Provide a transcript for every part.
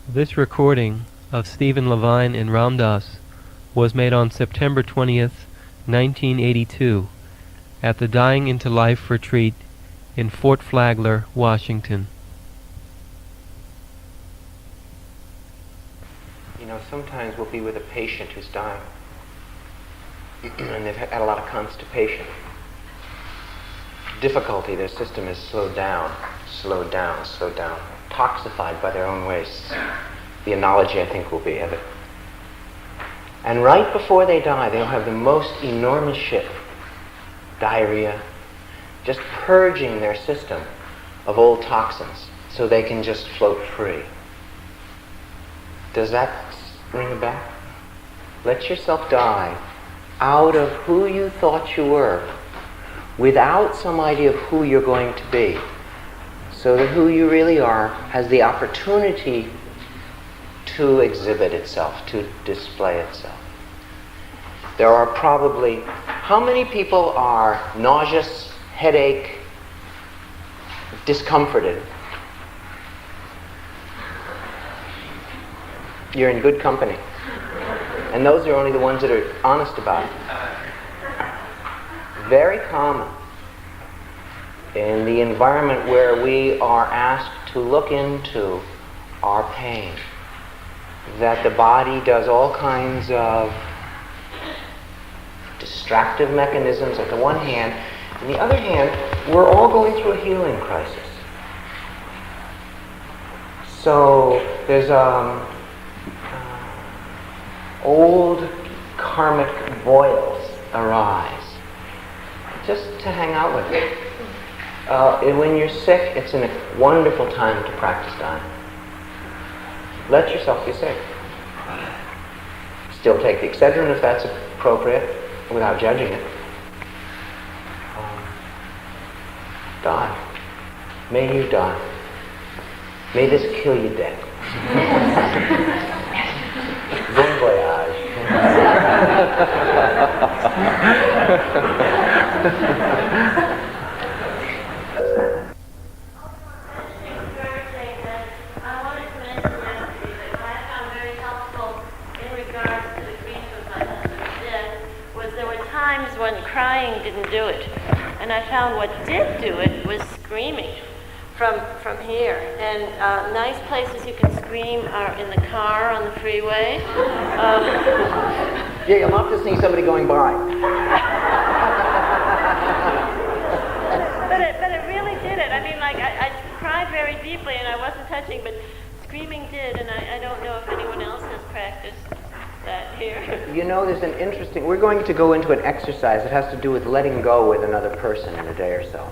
This recording of Stephen Levine and Ram Dass was made on September 20th, 1982, at the Dying into Life retreat in Fort Flagler, Washington. You know, sometimes we'll be with a patient who's dying, and they've had a lot of constipation. Difficulty, their system is slowed down, toxified by their own wastes. The analogy, I think, will be of it. And right before they die, they'll have the most enormous shit, diarrhea, just purging their system of old toxins so they can just float free. Does that ring a bell? Let yourself die out of who you thought you were, without some idea of who you're going to be, so that who you really are has the opportunity to exhibit itself, to display itself. There are probably, how many people are nauseous, headache, discomforted? You're in good company. And those are only the ones that are honest about it. Very common in the environment where we are asked to look into our pain, that the body does all kinds of distractive mechanisms on the one hand. On the other hand, we're all going through a healing crisis. So there's old karmic boils arise, just to hang out with it. And when you're sick, it's a wonderful time to practice dying. Let yourself be sick. Still take the Excedrin if that's appropriate, without judging it. Die. May you die. May this kill you dead. Bon voyage. When crying didn't do it, and I found what did do it was screaming from here. And nice places you can scream are in the car, on the freeway. Yeah, you'll have to see somebody going by. but it really did it. I mean, like I cried very deeply, and I wasn't touching, but screaming did. And I don't know if anyone else has practiced that here. You know, there's an interesting, we're going to go into an exercise that has to do with letting go with another person in a day or so.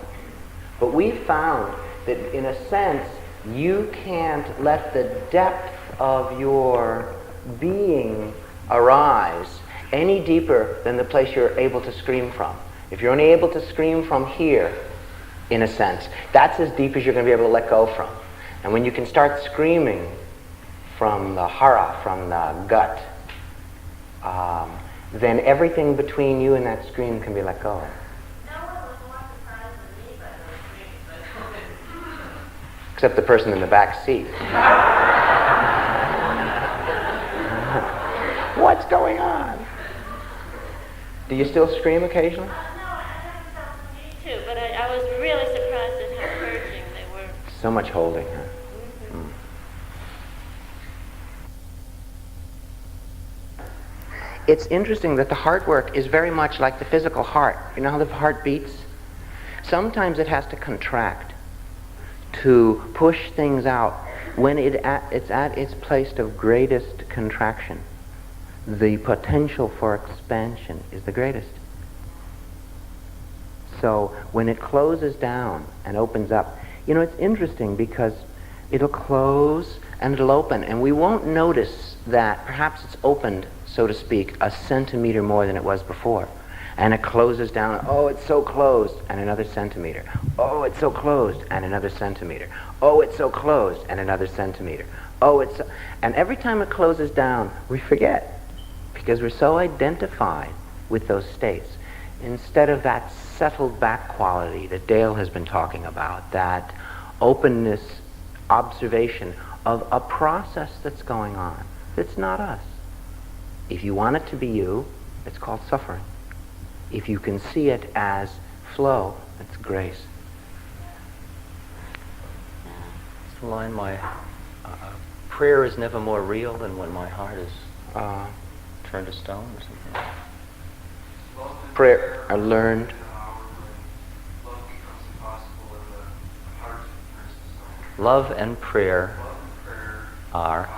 But we found that in a sense, you can't let the depth of your being arise any deeper than the place you're able to scream from. If you're only able to scream from here, in a sense, that's as deep as you're going to be able to let go from. And when you can start screaming from the hara, from the gut, then everything between you and that scream can be let go. No one was more surprised than me by those screams. Except the person in the back seat. What's going on? Do you still scream occasionally? No, I never felt the need to, but I was really surprised at how purging they were. So much holding, huh? It's interesting that the heart work is very much like the physical heart. You know how the heart beats? Sometimes it has to contract to push things out when it's at its place of greatest contraction. The potential for expansion is the greatest. So when it closes down and opens up, you know, it's interesting because it'll close and it'll open, and we won't notice that perhaps it's opened, so to speak, a centimeter more than it was before. And it closes down, oh, it's so closed, and another centimeter. Oh, it's so closed, and another centimeter. Oh, it's so closed, and another centimeter. Oh, it's so... And every time it closes down, we forget, because we're so identified with those states. Instead of that settled back quality that Dale has been talking about, that openness, observation of a process that's going on. It's not us. If you want it to be you, it's called suffering. If you can see it as flow, it's grace. It's the line, my prayer is never more real than when my heart is turned to stone or something. Prayer are learned. Love and prayer are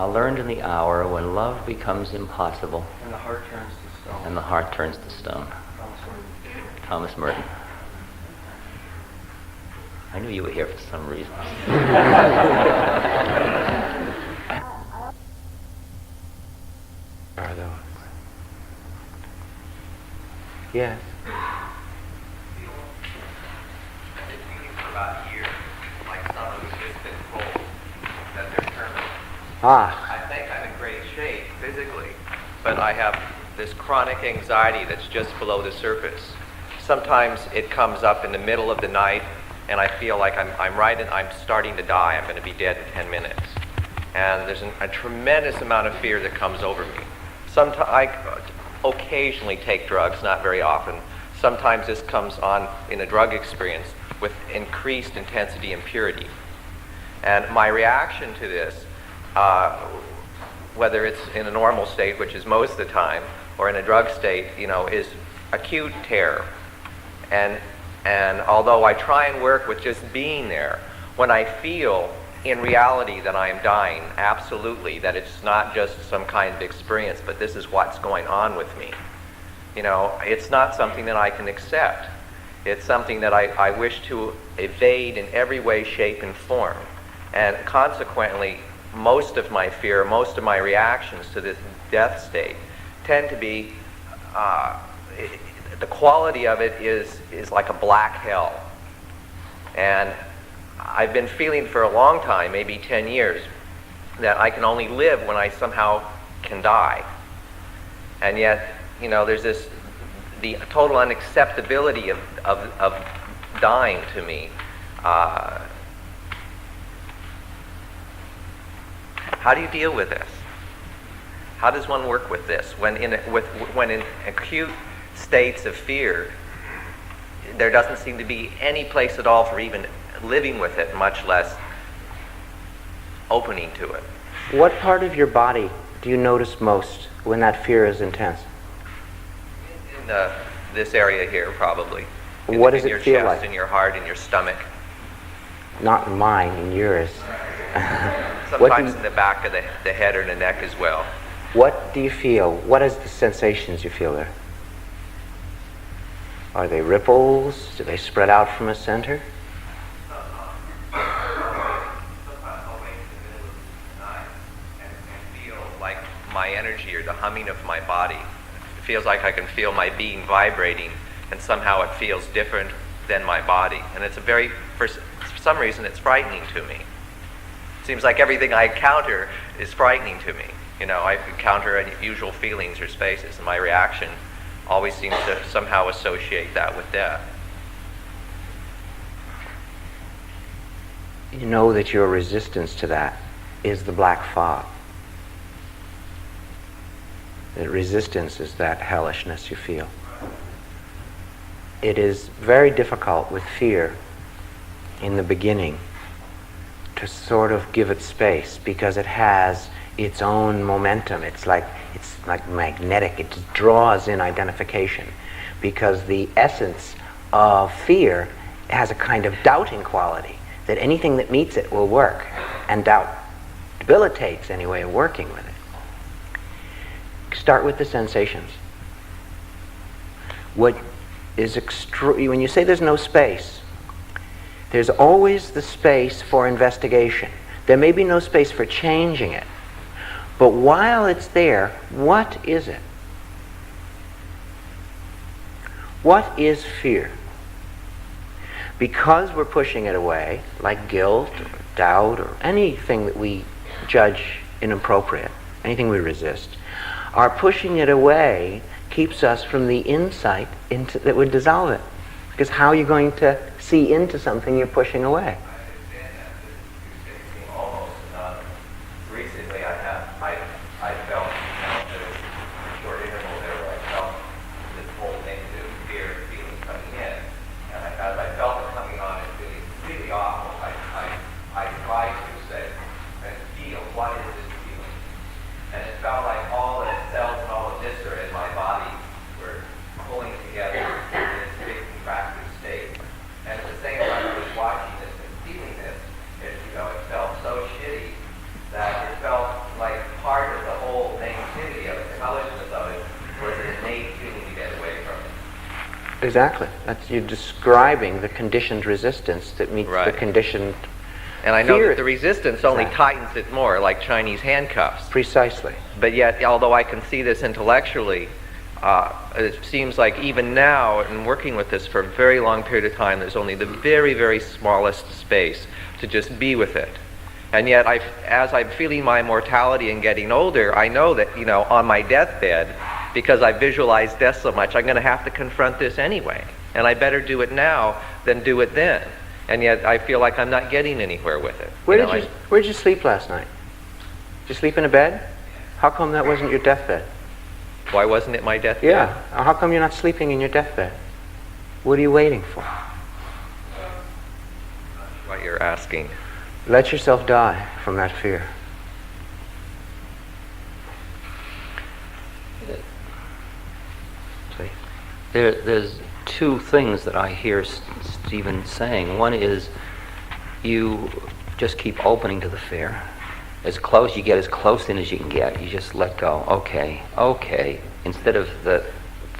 learned in the hour when love becomes impossible And the heart turns to stone. and the heart turns to stone. Thomas Merton. I knew you were here for some reason. Are those? Yes. About a year, like someone who's just been told that they're terminal. Ah, I think I'm in great shape physically, but I have this chronic anxiety that's just below the surface. Sometimes it comes up in the middle of the night, and I feel like I'm starting to die. I'm going to be dead in 10 minutes. And there's a tremendous amount of fear that comes over me. Sometimes I occasionally take drugs, not very often. Sometimes this comes on in a drug experience with increased intensity and purity. And my reaction to this, whether it's in a normal state, which is most of the time, or in a drug state, is acute terror. And although I try and work with just being there, when I feel in reality that I am dying, absolutely, that it's not just some kind of experience, but this is what's going on with me. It's not something that I can accept. It's something that I wish to evade in every way, shape, and form. And consequently, most of my fear, most of my reactions to this death state tend to be, the quality of it is like a black hell. And I've been feeling for a long time, maybe 10 years, that I can only live when I somehow can die. And yet, there's the total unacceptability of dying to me. How do you deal with this? How does one work with this? When in acute states of fear, there doesn't seem to be any place at all for even living with it, much less opening to it. what part of your body do you notice most when that fear is intense? In this area here, probably. What does in it your feel chest, like? in your heart, in your stomach. Not in mine, in yours. Sometimes in the back of the head or the neck as well. What do you feel? What is the sensations you feel there? Are they ripples? Do they spread out from a center? Like my energy or the humming of my body. It feels like I can feel my being vibrating, and somehow it feels different than my body. And it's for some reason, it's frightening to me. It seems like everything I encounter is frightening to me. I encounter unusual feelings or spaces, and my reaction always seems to somehow associate that with death. You know that your resistance to that is the black fog. That resistance is that hellishness you feel. It is very difficult with fear in the beginning to sort of give it space, because it has its own momentum. It's like magnetic. It just draws in identification, because the essence of fear has a kind of doubting quality, that anything that meets it will work, and doubt debilitates any way of working with it. Start with the sensations. What is when you say there's no space, there's always the space for investigation. There may be no space for changing it, but while it's there, what is it? What is fear? Because we're pushing it away, like guilt or doubt or anything that we judge inappropriate, anything we resist, our pushing it away keeps us from the insight that would dissolve it. Because how are you going to see into something you're pushing away. Almost recently, I felt there's a short interval there where I felt this whole negative feeling coming in, and as I felt it coming on and feeling really awful, I tried to say and feel what is this feeling, and it felt like all the cells and all the viscera in my body were pulling together in this big contracted state, and at the same time I was watching this and feeling this. It felt so shitty that it felt like part of the whole negativity of it, the hellishness of it, was an innate feeling to get away from it. Exactly. That's, you're describing the conditioned resistance that meets the Right. conditioned And I know fear. that the resistance only Exactly. tightens it more, like Chinese handcuffs. Precisely. But yet, although I can see this intellectually, it seems like even now, in working with this for a very long period of time, there's only the very, very smallest space to just be with it. And yet, as I'm feeling my mortality and getting older, I know that, on my deathbed, because I visualize death so much, I'm going to have to confront this anyway. And I better do it now than do it then. And yet, I feel like I'm not getting anywhere with it. Where did you sleep last night? Did you sleep in a bed? How come that wasn't your deathbed? Why wasn't it my deathbed? Yeah. How come you're not sleeping in your deathbed? What are you waiting for? What you're asking. Let yourself die from that fear. Please. There's two things that I hear Stephen saying. One is you just keep opening to the fear. You get as close in as you can get. You just let go. Okay. Instead of the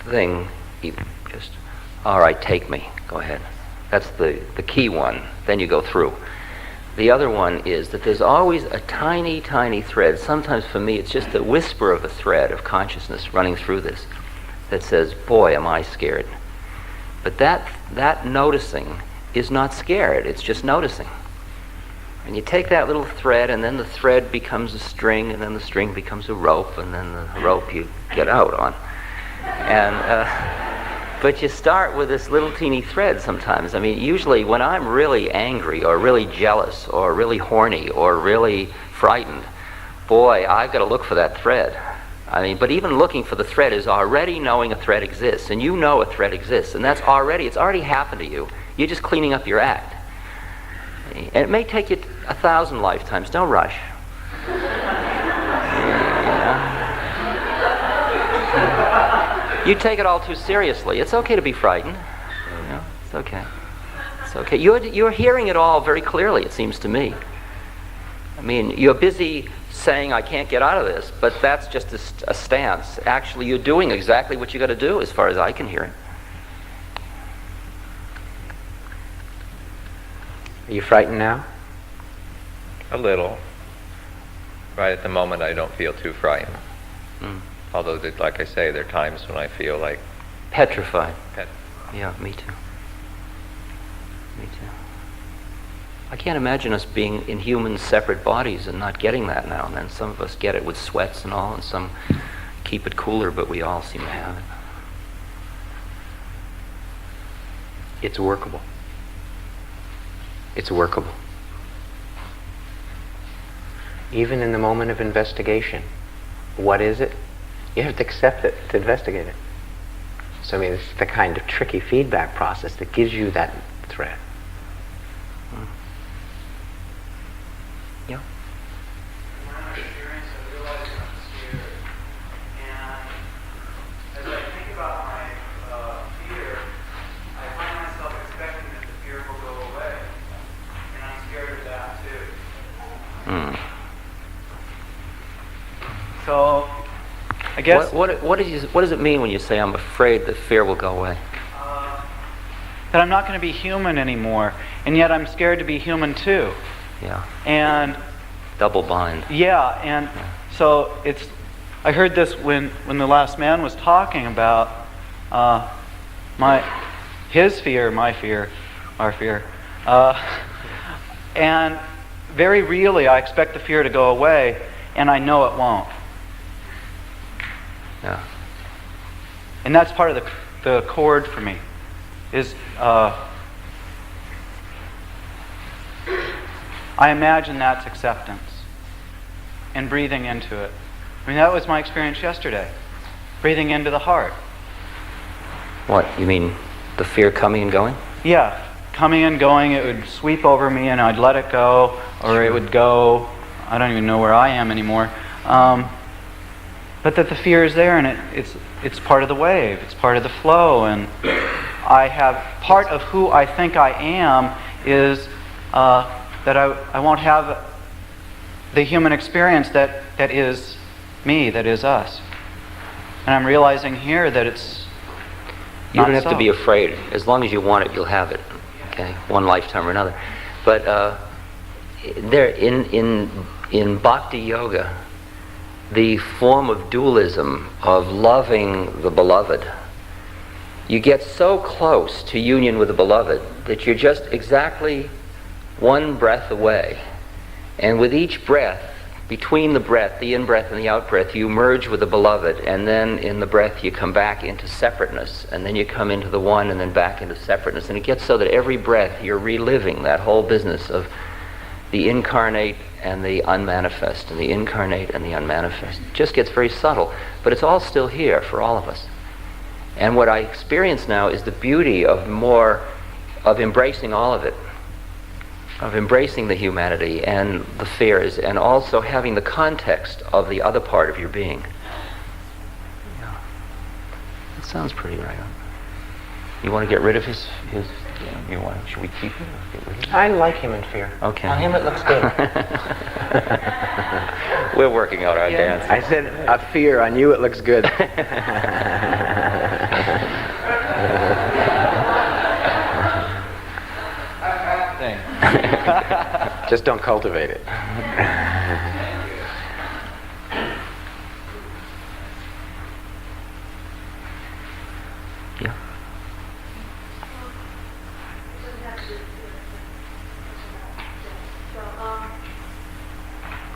thing, you just, all right, take me. Go ahead. That's the key one. Then you go through. The other one is that there's always a tiny, tiny thread. Sometimes for me, it's just a whisper of a thread of consciousness running through this that says, boy, am I scared. But that noticing is not scared. It's just noticing. And you take that little thread, and then the thread becomes a string, and then the string becomes a rope, and then the rope you get out on. But you start with this little teeny thread sometimes. I mean, usually when I'm really angry or really jealous or really horny or really frightened, boy, I've got to look for that thread. I mean, but even looking for the thread is already knowing a thread exists, and you know a thread exists, and it's already happened to you. You're just cleaning up your act. And it may take you 1,000 lifetimes. Don't rush. You take it all too seriously. It's okay to be frightened. It's okay. It's okay. You're hearing it all very clearly, it seems to me. I mean, you're busy saying, I can't get out of this, but that's just a stance. Actually, you're doing exactly what you got to do as far as I can hear it. Are you frightened now? A little. Right at the moment, I don't feel too frightened. Although, like I say, there are times when I feel like Petrified. Yeah, me too. Me too. I can't imagine us being in human separate bodies and not getting that now and then. Some of us get it with sweats and all, and some keep it cooler, but we all seem to have it. It's workable. It's workable. Even in the moment of investigation, what is it? You have to accept it to investigate it. So I mean, it's the kind of tricky feedback process that gives you that thread. Yeah. In my experience, I realize I'm scared. And as I think about my fear, I find myself expecting that the fear will go away. And I'm scared of that too. So, I guess What does it mean when you say I'm afraid that fear will go away? that I'm not going to be human anymore, and yet I'm scared to be human too. Yeah. And Double bind. yeah, and so it's. I heard this when the last man was talking about his fear, my fear, our fear, and very really, I expect the fear to go away, and I know it won't. Yeah. And that's part of the chord for me, is I imagine that's acceptance and breathing into it. I mean, that was my experience yesterday, breathing into the heart. What, you mean the fear coming and going? Yeah, coming and going, it would sweep over me and I'd let it go, or it would go, I don't even know where I am anymore. But that the fear is there, and it's part of the wave, it's part of the flow, and I have, part of who I think I am is that I won't have the human experience that is me, that is us. And I'm realizing here that it's You don't have not to so. be afraid. As long as you want it, you'll have it. Okay, one lifetime or another. But there, in Bhakti Yoga, the form of dualism of loving the beloved, you get so close to union with the beloved that you're just exactly one breath away. And with each breath, between the breath, the in-breath and the out-breath, you merge with the beloved, and then in the breath you come back into separateness, and then you come into the one and then back into separateness. And it gets so that every breath you're reliving that whole business of the incarnate and the unmanifest, and the incarnate and the unmanifest. It just gets very subtle, but it's all still here for all of us. And what I experience now is the beauty of embracing all of it, of embracing the humanity and the fears, and also having the context of the other part of your being. Yeah. That sounds pretty right on. You want to get rid of his should we keep it or get rid of it? I like him in fear. Okay. On him it looks good. We're working out our dance. I said, a fear. On you it looks good. Just don't cultivate it. Yeah.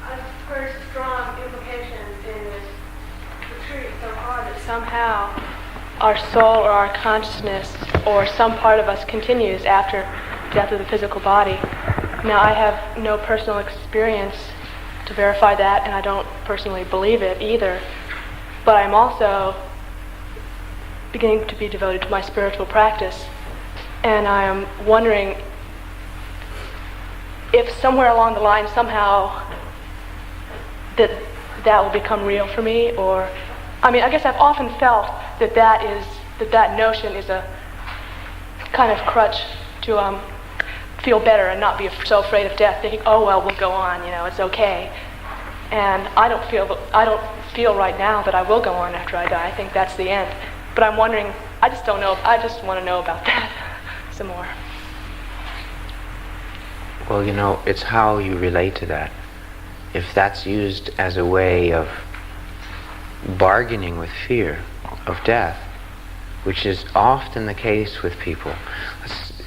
I've heard strong implications in this retreat so hard that somehow our soul or our consciousness or some part of us continues after death of the physical body. Now, I have no personal experience to verify that, and I don't personally believe it either, but I'm also beginning to be devoted to my spiritual practice, and I am wondering if somewhere along the line somehow that will become real for me, or I mean, I guess I've often felt that notion is a kind of crutch to feel better and not be so afraid of death, thinking, oh well, we'll go on, it's okay. And I don't feel right now that I will go on after I die. I think that's the end. But I'm wondering, I just don't know, I just want to know about that some more. Well, it's how you relate to that. If that's used as a way of bargaining with fear of death, which is often the case with people,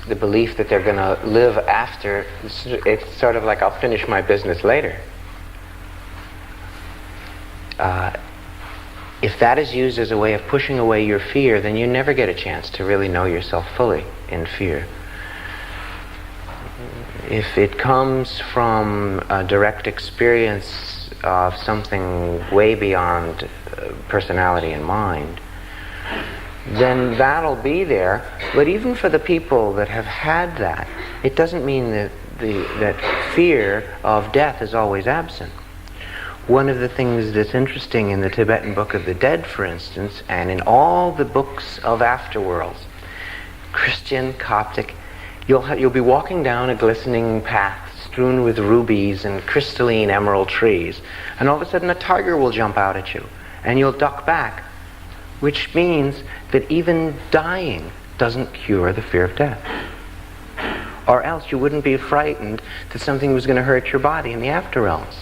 the belief that they're going to live after, it's sort of like, I'll finish my business later. If that is used as a way of pushing away your fear, then you never get a chance to really know yourself fully in fear. If it comes from a direct experience of something way beyond personality and mind, then that'll be there. But even for the people that have had that, it doesn't mean that that fear of death is always absent. One of the things that's interesting in the Tibetan Book of the Dead, for instance, and in all the books of afterworlds, Christian, Coptic, you'll be walking down a glistening path strewn with rubies and crystalline emerald trees, and all of a sudden a tiger will jump out at you, and you'll duck back, which means that even dying doesn't cure the fear of death. Or else you wouldn't be frightened that something was going to hurt your body in the afterrealms.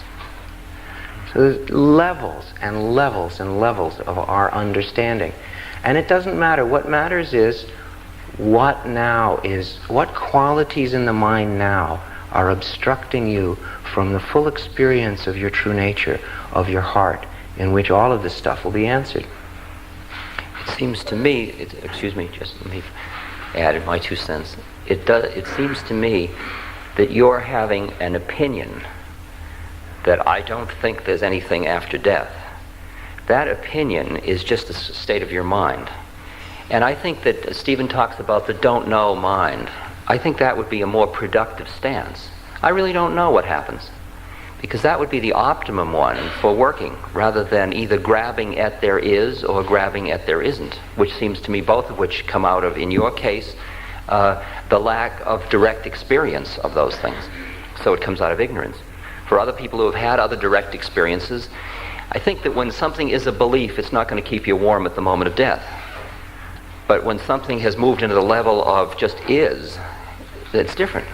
So there's levels and levels and levels of our understanding. And it doesn't matter. What matters is what qualities in the mind now are obstructing you from the full experience of your true nature, of your heart, in which all of this stuff will be answered. It seems to me, just let me add my 2 cents. It seems to me that you're having an opinion that I don't think there's anything after death, that opinion is just a state of your mind. And I think that Stephen talks about the don't know mind. I think that would be a more productive stance. I really don't know what happens, because that would be the optimum one for working, rather than either grabbing at there is or grabbing at there isn't, which seems to me both of which come out of, in your case, the lack of direct experience of those things. So it comes out of ignorance. For other people who have had other direct experiences, I think that when something is a belief, it's not going to keep you warm at the moment of death. But when something has moved into the level of just is, it's different.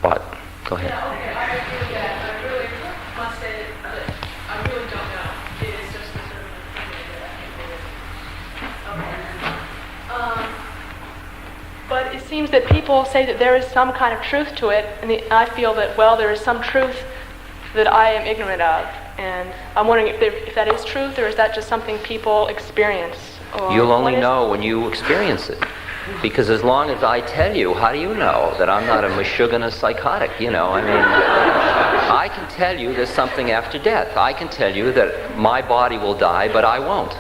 But go ahead. Yeah, okay, I agree with that. I really must say that I really don't know. It is just a sort of opinion that I think it is. Okay. But it seems that people say that there is some kind of truth to it, and I feel that, well, there is some truth that I am ignorant of. And I'm wondering if that is truth, or is that just something people experience? Or You'll only know when you experience it. Because as long as I tell you, how do you know that I'm not a Meshuggah psychotic? I mean, I can tell you there's something after death. I can tell you that my body will die, but I won't.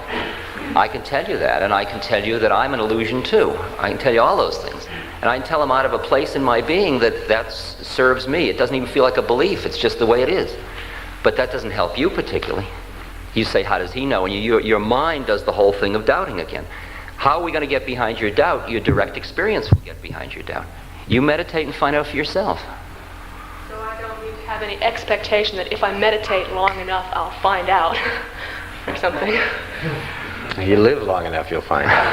I can tell you that, and I can tell you that I'm an illusion too. I can tell you all those things. And I can tell them out of a place in my being that serves me. It doesn't even feel like a belief. It's just the way it is. But that doesn't help you particularly. You say, how does he know? And your mind does the whole thing of doubting again. How are we going to get behind your doubt? Your direct experience will get behind your doubt. You meditate and find out for yourself. So I don't need to have any expectation that if I meditate long enough, I'll find out, or something. If you live long enough, you'll find out.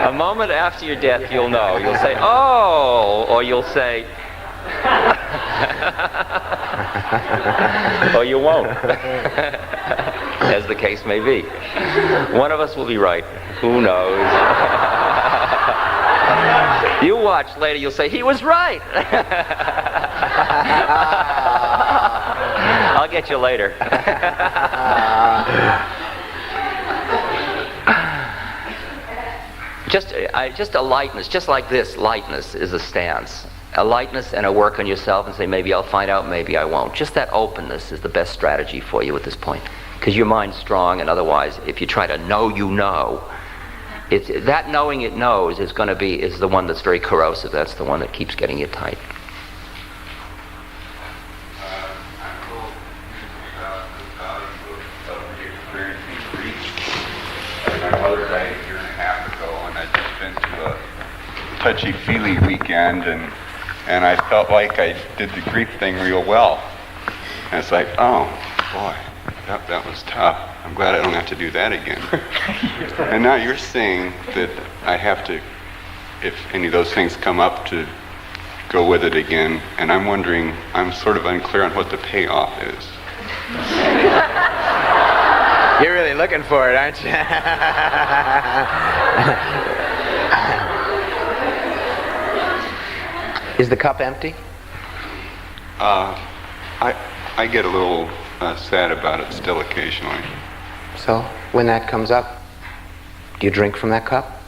A moment after your death, you'll know. You'll say, oh, or you'll say, or you won't, as the case may be. One of us will be right. Who knows? You watch later, you'll say, he was right. I'll get you later. Just a lightness, just like this, lightness is a stance. A lightness and a work on yourself and say, maybe I'll find out, maybe I won't. Just that openness is the best strategy for you at this point. Because your mind's strong, and otherwise, if you try to know you know, that knowing it knows is the one that's very corrosive. That's the one that keeps getting you tight. Touchy-feely weekend, and I felt like I did the grief thing real well. And it's like, oh boy, that was tough. I'm glad I don't have to do that again. And now you're saying that I have to, if any of those things come up, to go with it again. And I'm wondering, I'm sort of unclear on what the payoff is. You're really looking for it, aren't you? Is the cup empty? I get a little sad about it still occasionally. So, when that comes up, do you drink from that cup?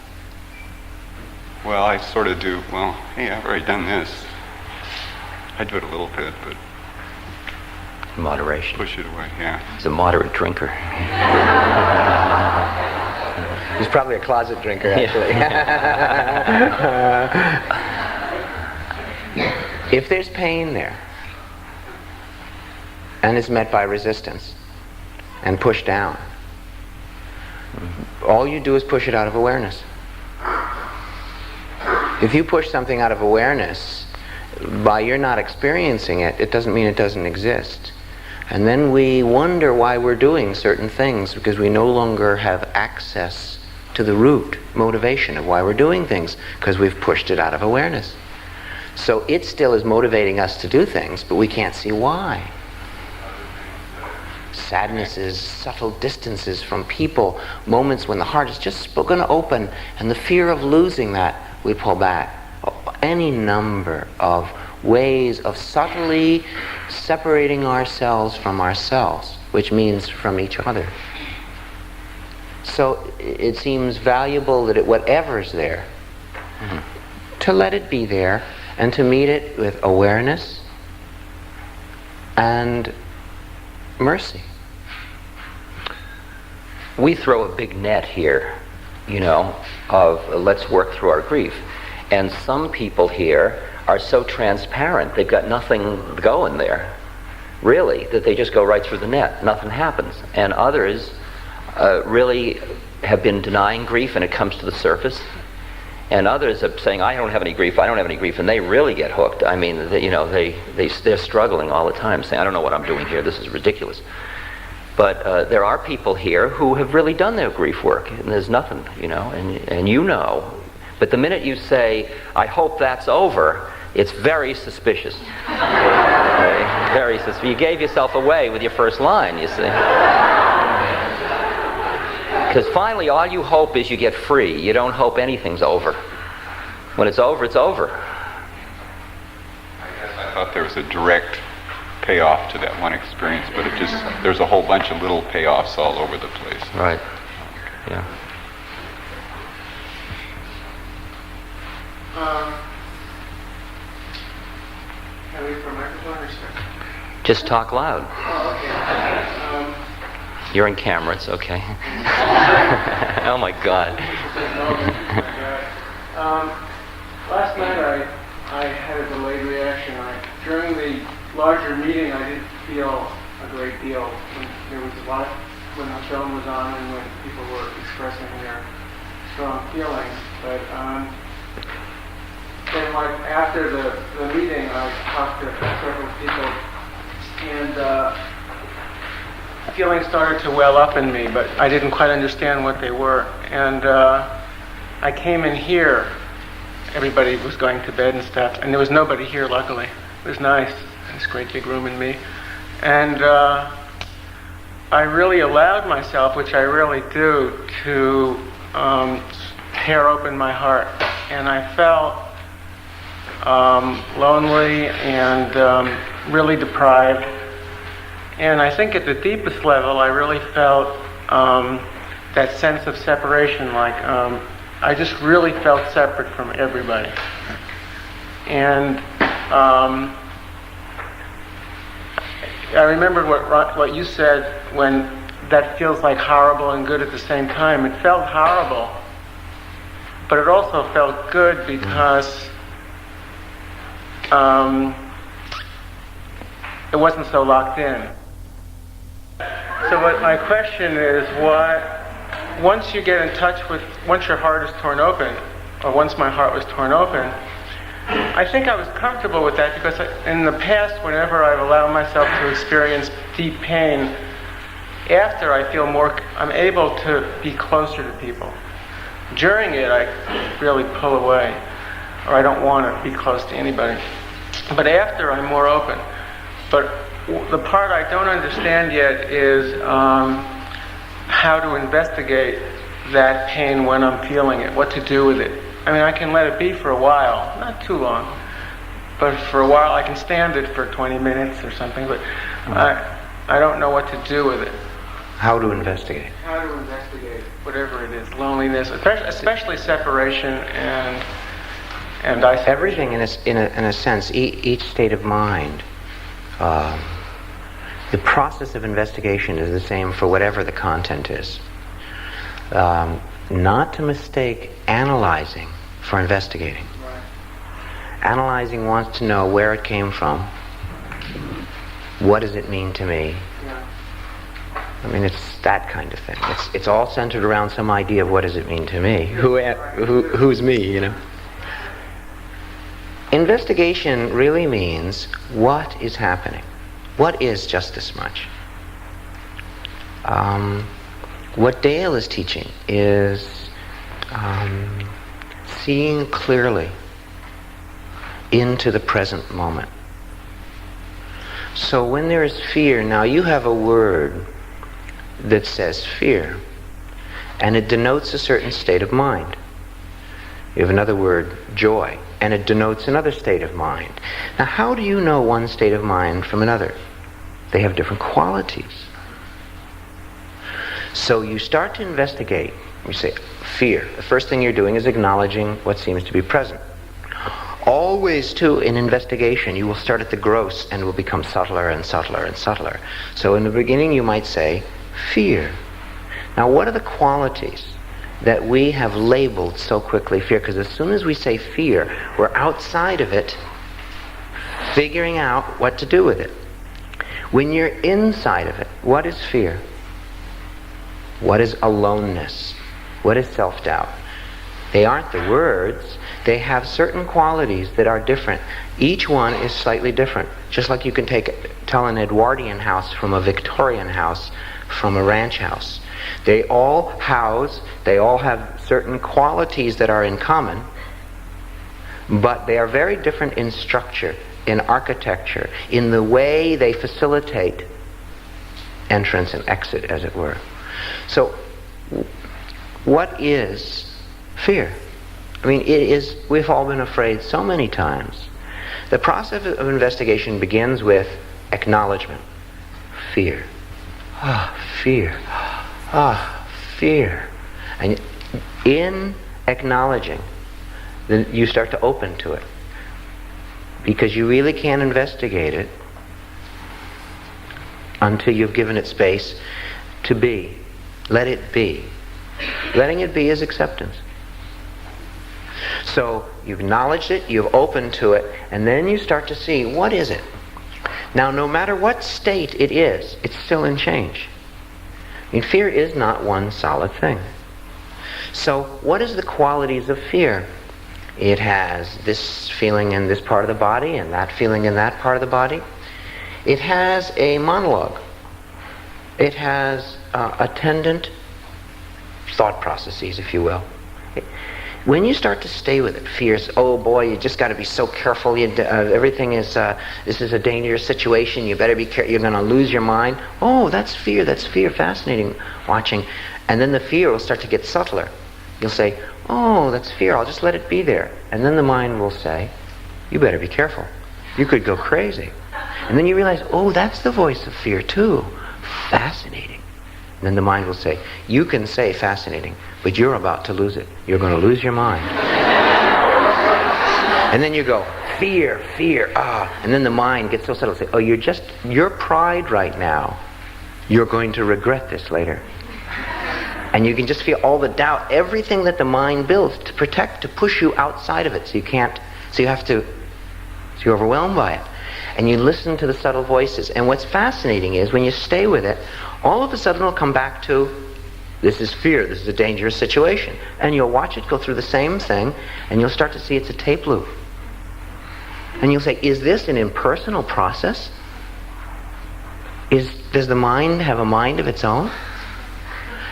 Well, I sort of do. Well, hey, I've already done this. I do it a little bit, but Moderation. push it away, yeah. He's a moderate drinker. He's probably a closet drinker, actually. If there's pain there, and it's met by resistance, and pushed down, all you do is push it out of awareness. If you push something out of awareness, by you're not experiencing it, it doesn't mean it doesn't exist. And then we wonder why we're doing certain things, because we no longer have access to the root motivation of why we're doing things, because we've pushed it out of awareness. So it still is motivating us to do things, but we can't see why. Sadnesses, subtle distances from people, moments when the heart is just going to open, and the fear of losing that, we pull back. Any number of ways of subtly separating ourselves from ourselves, which means from each other. So it seems valuable that whatever's there, to let it be there and to meet it with awareness and mercy. We throw a big net here, of let's work through our grief. And some people here are so transparent, they've got nothing going there, really, that they just go right through the net. Nothing happens. And others really have been denying grief and it comes to the surface. And others are saying, I don't have any grief, and they really get hooked. I mean, they're struggling all the time, saying, I don't know what I'm doing here, this is ridiculous. But there are people here who have really done their grief work, and there's nothing, and But the minute you say, I hope that's over, it's very suspicious. Okay? Very suspicious. You gave yourself away with your first line, you see. Because finally, all you hope is you get free. You don't hope anything's over. When it's over, it's over. I thought there was a direct payoff to that one experience, but there's a whole bunch of little payoffs all over the place. Right. Yeah. Can we for microphone or something? Just talk loud. Oh, okay. You're in camera, it's okay. Oh my God. Last night I had a delayed reaction. During the larger meeting I didn't feel a great deal. There was a lot when the film was on and when people were expressing their strong feelings. But then after the meeting I talked to several people and feelings started to well up in me, but I didn't quite understand what they were. And I came in here, everybody was going to bed and stuff, and there was nobody here, luckily. It was nice, this great big room in me. And I really allowed myself, which I really do, to tear open my heart. And I felt lonely and really deprived. And I think at the deepest level, I really felt that sense of separation, like I just really felt separate from everybody. And I remember what you said when that feels like horrible and good at the same time. It felt horrible, but it also felt good because it wasn't so locked in. So what my question is, once you get in touch with, once your heart is torn open, or once my heart was torn open, I think I was comfortable with that because in the past, whenever I've allowed myself to experience deep pain, after I feel I'm able to be closer to people. During it, I really pull away, or I don't want to be close to anybody. But after, I'm more open. But the part I don't understand yet is how to investigate that pain when I'm feeling it, what to do with it. I mean, I can let it be for a while, not too long, but for a while I can stand it for 20 minutes or something, but I don't know what to do with it. How to investigate? How to investigate whatever it is, loneliness, especially separation and isolation. Everything in a sense, each state of mind, the process of investigation is the same for whatever the content is. Not to mistake analyzing for investigating. Right. Analyzing wants to know where it came from. What does it mean to me? Yeah. I mean, it's that kind of thing. It's all centered around some idea of what does it mean to me? Who's me, Investigation really means what is happening. What is just this much? What Dale is teaching is seeing clearly into the present moment. So when there is fear, now you have a word that says fear, and it denotes a certain state of mind. You have another word, joy, and it denotes another state of mind. Now, how do you know one state of mind from another? They have different qualities. So you start to investigate. You say, fear. The first thing you're doing is acknowledging what seems to be present. Always, too, in investigation, you will start at the gross and will become subtler and subtler and subtler. So in the beginning you might say, fear. Now what are the qualities that we have labeled so quickly fear? Because as soon as we say fear, we're outside of it, figuring out what to do with it. When you're inside of it, what is fear? What is aloneness? What is self-doubt? They aren't the words. They have certain qualities that are different. Each one is slightly different. Just like you can tell an Edwardian house from a Victorian house from a ranch house. They all have certain qualities that are in common, but they are very different in structure, in architecture, in the way they facilitate entrance and exit, as it were. So, what is fear? I mean, we've all been afraid so many times. The process of investigation begins with acknowledgement. Fear. Fear. Fear. And in acknowledging, then you start to open to it. Because you really can't investigate it until you've given it space to be. Let it be. Letting it be is acceptance. So you've acknowledged it, you've opened to it, and then you start to see, what is it? Now, no matter what state it is, it's still in change. I mean, fear is not one solid thing. So what is the qualities of fear? It has this feeling in this part of the body and that feeling in that part of the body. It has a monologue. It has attendant thought processes, if you will. When you start to stay with it, fears, oh boy, you just got to be so careful. Everything is, this is a dangerous situation. You better be careful. You're going to lose your mind. Oh, that's fear. That's fear. Fascinating watching. And then the fear will start to get subtler. You'll say, oh, that's fear. I'll just let it be there. And then the mind will say, you better be careful. You could go crazy. And then you realize, oh, that's the voice of fear too. Fascinating. And then the mind will say, you can say fascinating, but you're about to lose it. You're going to lose your mind. And then you go, fear, fear, and then the mind gets so subtle, say, oh, your pride right now. You're going to regret this later. And you can just feel all the doubt, everything that the mind builds to protect, to push you outside of it, so you're overwhelmed by it. And you listen to the subtle voices. And what's fascinating is when you stay with it, all of a sudden it'll come back to, this is fear, this is a dangerous situation. And you'll watch it go through the same thing, and you'll start to see it's a tape loop. And you'll say, is this an impersonal process? Does the mind have a mind of its own?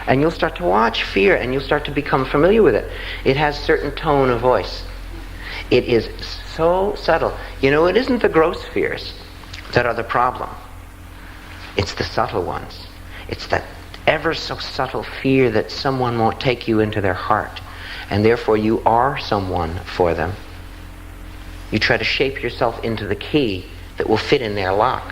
And you'll start to watch fear, and you'll start to become familiar with it. It has a certain tone of voice. It is so subtle. You know, it isn't the gross fears that are the problem. It's the subtle ones. It's that ever so subtle fear that someone won't take you into their heart, and therefore you are someone for them. You try to shape yourself into the key that will fit in their lock.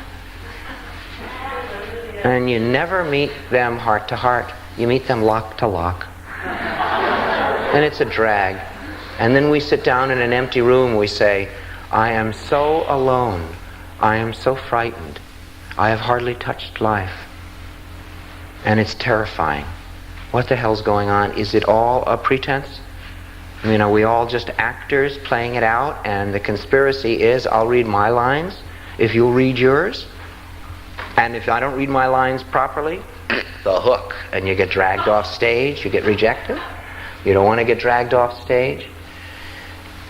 And you never meet them heart to heart. You meet them lock to lock. And it's a drag. And then we sit down in an empty room, we say, I am so alone. I am so frightened. I have hardly touched life. And it's terrifying. What the hell's going on? Is it all a pretense? I mean, are we all just actors playing it out? And the conspiracy is, I'll read my lines if you'll read yours. And if I don't read my lines properly, the hook. And you get dragged off stage, you get rejected. You don't want to get dragged off stage.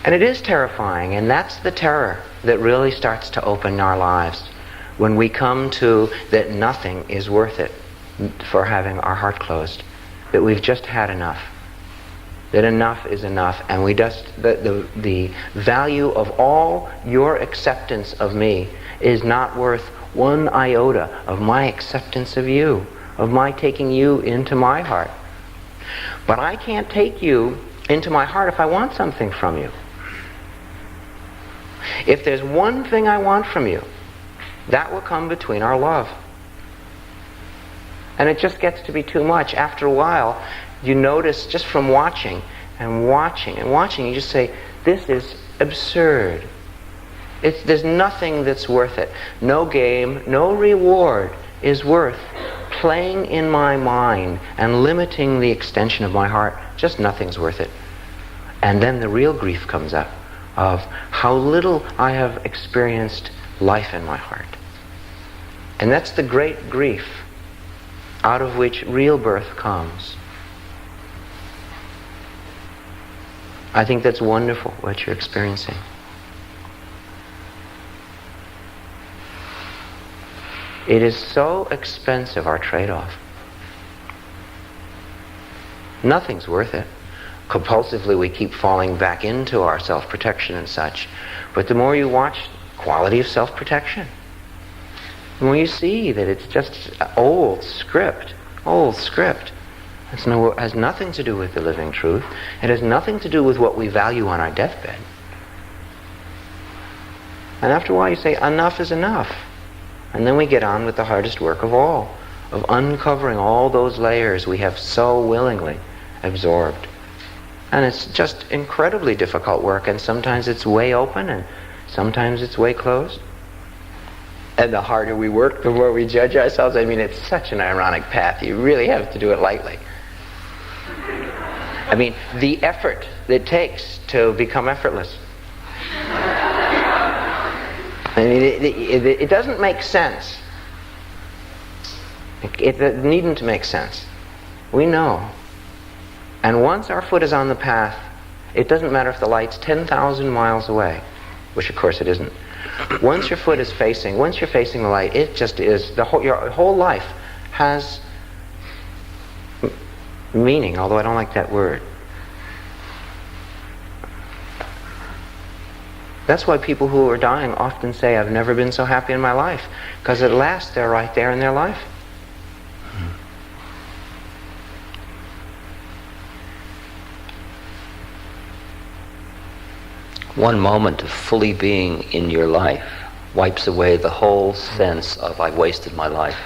And it is terrifying, and that's the terror that really starts to open our lives. When we come to that nothing is worth it for having our heart closed. That we've just had enough. That enough is enough, and the value of all your acceptance of me is not worth one iota of my acceptance of you, of my taking you into my heart. But I can't take you into my heart if I want something from you. If there's one thing I want from you, that will come between our love. And it just gets to be too much. After a while, you notice just from watching and watching and watching, you just say, this is absurd. There's nothing that's worth it. No game, no reward is worth playing in my mind and limiting the extension of my heart. Just nothing's worth it. And then the real grief comes up of how little I have experienced life in my heart. And that's the great grief out of which real birth comes. I think that's wonderful, what you're experiencing. It is so expensive, our trade-off. Nothing's worth it. Compulsively we keep falling back into our self-protection and such. But the more you watch quality of self-protection, the more you see that it's just old script. It has nothing to do with the living truth. It has nothing to do with what we value on our deathbed. And after a while you say, enough is enough. And then we get on with the hardest work of all, of uncovering all those layers we have so willingly absorbed. And it's just incredibly difficult work, and sometimes it's way open and sometimes it's way closed. And the harder we work, the more we judge ourselves. I mean, it's such an ironic path. You really have to do it lightly. I mean, the effort it takes to become effortless. I mean, it doesn't make sense. It needn't make sense. We know. And once our foot is on the path, it doesn't matter if the light's 10,000 miles away, which of course it isn't. Once you're facing the light, it just is, your whole life has meaning, although I don't like that word. That's why people who are dying often say, I've never been so happy in my life, because at last they're right there in their life. One moment of fully being in your life wipes away the whole sense of I've wasted my life.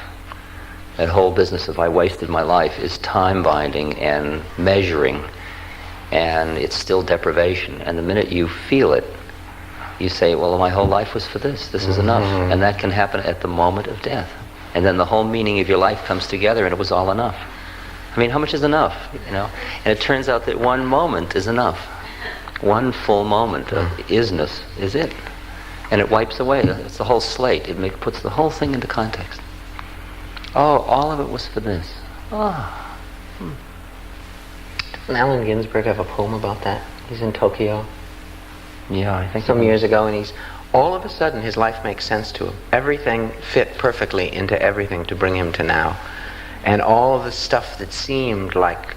That whole business of I wasted my life is time binding and measuring, and it's still deprivation. And the minute you feel it, you say, well, my whole life was for this. This is enough. And that can happen at the moment of death. And then the whole meaning of your life comes together, and it was all enough. I mean, how much is enough? And it turns out that one moment is enough. One full moment of isness is it. And it wipes away. It's the whole slate. It puts the whole thing into context. Oh, all of it was for this. Oh. Doesn't Allen Ginsberg have a poem about that? He's in Tokyo. Yeah, I think some years ago, and all of a sudden his life makes sense to him. Everything fit perfectly into everything to bring him to now. And all of the stuff that seemed like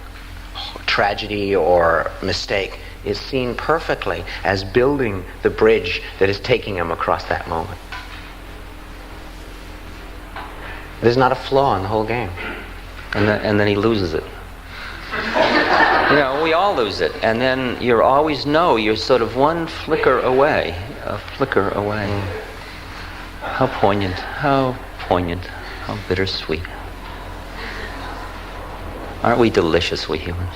tragedy or mistake is seen perfectly as building the bridge that is taking him across that moment. There's not a flaw in the whole game. And then he loses it. We all lose it. And then you always know you're sort of one flicker away. A flicker away. How poignant. How bittersweet. Aren't we delicious, we humans?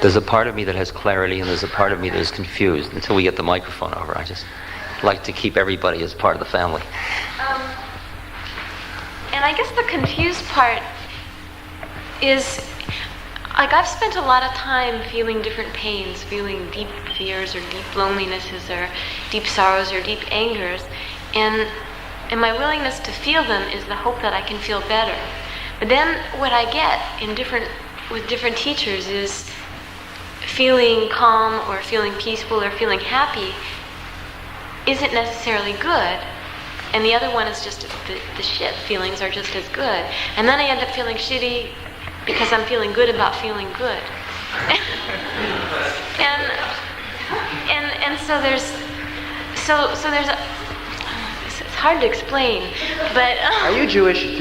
There's a part of me that has clarity and there's a part of me that is confused. Until we get the microphone over, I just like to keep everybody as part of the family. And I guess the confused part is, like, I've spent a lot of time feeling different pains, feeling deep fears or deep lonelinesses or deep sorrows or deep angers, and my willingness to feel them is the hope that I can feel better. But then what I get with different teachers is feeling calm or feeling peaceful or feeling happy isn't necessarily good, and the other one is just the shit feelings are just as good, and then I end up feeling shitty because I'm feeling good about feeling good. and so there's a, it's hard to explain, but are you Jewish?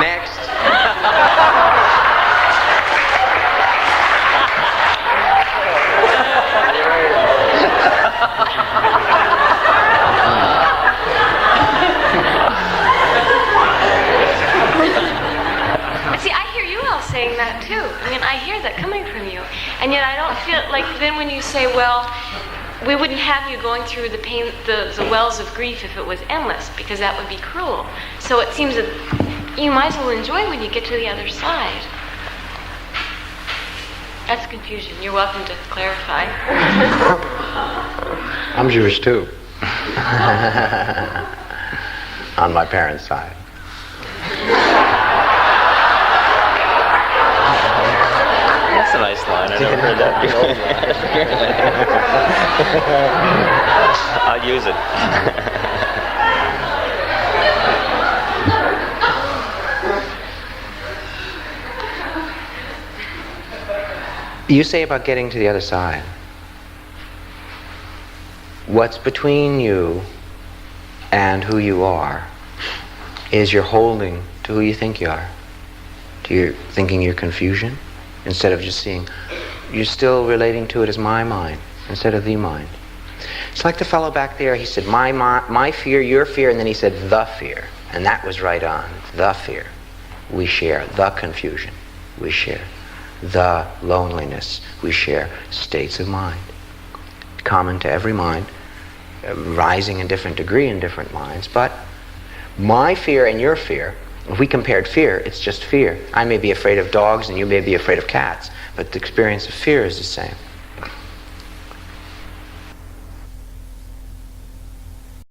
Next. See, I hear you all saying that too. I mean, I hear that coming from you. And yet I don't feel like then when you say, well, we wouldn't have you going through the pain, the wells of grief if it was endless, because that would be cruel. So it seems that you might as well enjoy when you get to the other side. That's confusion. You're welcome to clarify. I'm Jewish too. On my parents' side. That's a nice line. I never heard that before. I'll use it. You say about getting to the other side. What's between you and who you are is you're holding to who you think you are. To your thinking your confusion, instead of just seeing, you're still relating to it as my mind instead of the mind. It's like the fellow back there, he said, my fear, your fear, and then he said, the fear. And that was right on. The fear. We share. The confusion. We share. The loneliness. We share. States of mind. Common to every mind, rising in different degree in different minds, but my fear and your fear, if we compared fear, it's just fear. I may be afraid of dogs and you may be afraid of cats, but the experience of fear is the same.